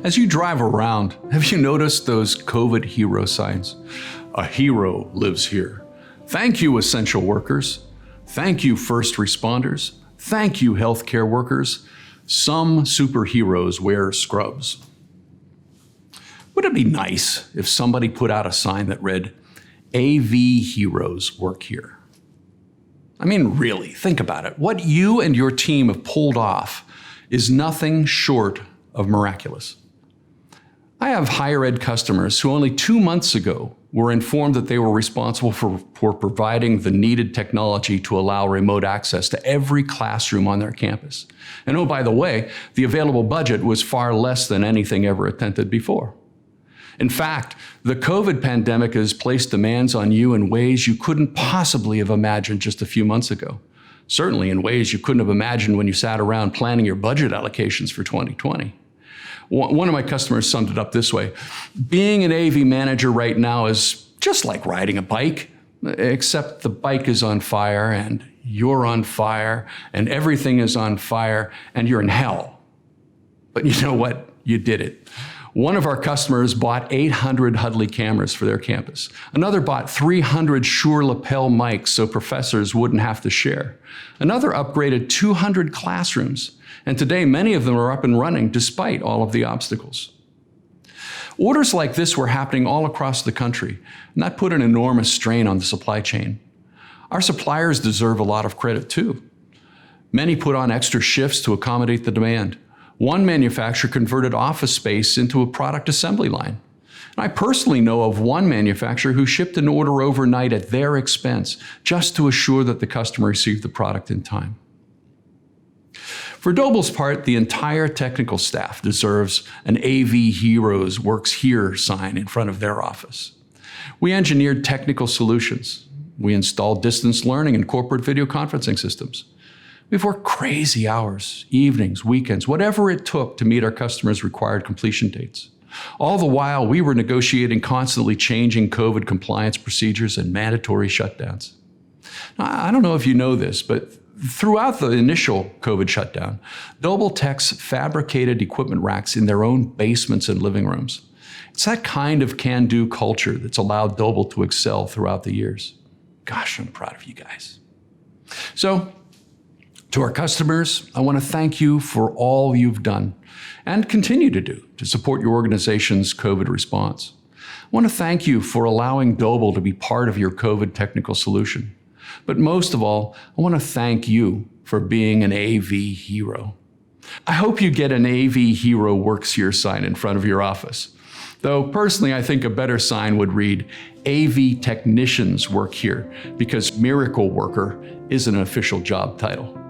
As you drive around, have you noticed those COVID hero signs? A hero lives here. Thank you, essential workers. Thank you, first responders. Thank you, healthcare workers. Some superheroes wear scrubs. Would it be nice if somebody put out a sign that read, AV heroes work here? I mean, really, think about it. What you and your team have pulled off is nothing short of miraculous. I have higher ed customers who only 2 months ago were informed that they were responsible for providing the needed technology to allow remote access to every classroom on their campus. And oh, by the way, the available budget was far less than anything ever attempted before. In fact, the COVID pandemic has placed demands on you in ways you couldn't possibly have imagined just a few months ago. Certainly in ways you couldn't have imagined when you sat around planning your budget allocations for 2020. One of my customers summed it up this way: being an AV manager right now is just like riding a bike, except the bike is on fire and you're on fire and everything is on fire and you're in hell. But you know what? You did it. One of our customers bought 800 Huddley cameras for their campus. Another bought 300 Shure lapel mics so professors wouldn't have to share. Another upgraded 200 classrooms. And today, many of them are up and running despite all of the obstacles. Orders like this were happening all across the country, and that put an enormous strain on the supply chain. Our suppliers deserve a lot of credit too. Many put on extra shifts to accommodate the demand. One manufacturer converted office space into a product assembly line. And I personally know of one manufacturer who shipped an order overnight at their expense just to assure that the customer received the product in time. For Dobil's part, the entire technical staff deserves an AV Heroes Works Here sign in front of their office. We engineered technical solutions. We installed distance learning and corporate video conferencing systems. We've worked crazy hours, evenings, weekends, whatever it took to meet our customers' required completion dates. All the while, we were negotiating constantly changing COVID compliance procedures and mandatory shutdowns. Now, I don't know if you know this, but throughout the initial COVID shutdown, Dobil techs fabricated equipment racks in their own basements and living rooms. It's that kind of can-do culture that's allowed Dobil to excel throughout the years. Gosh, I'm proud of you guys. So, to our customers, I want to thank you for all you've done and continue to do to support your organization's COVID response. I want to thank you for allowing Dobil to be part of your COVID technical solution. But most of all, I want to thank you for being an AV hero. I hope you get an AV Hero Works Here sign in front of your office. Though personally, I think a better sign would read, AV Technicians Work Here, because Miracle Worker is an official job title.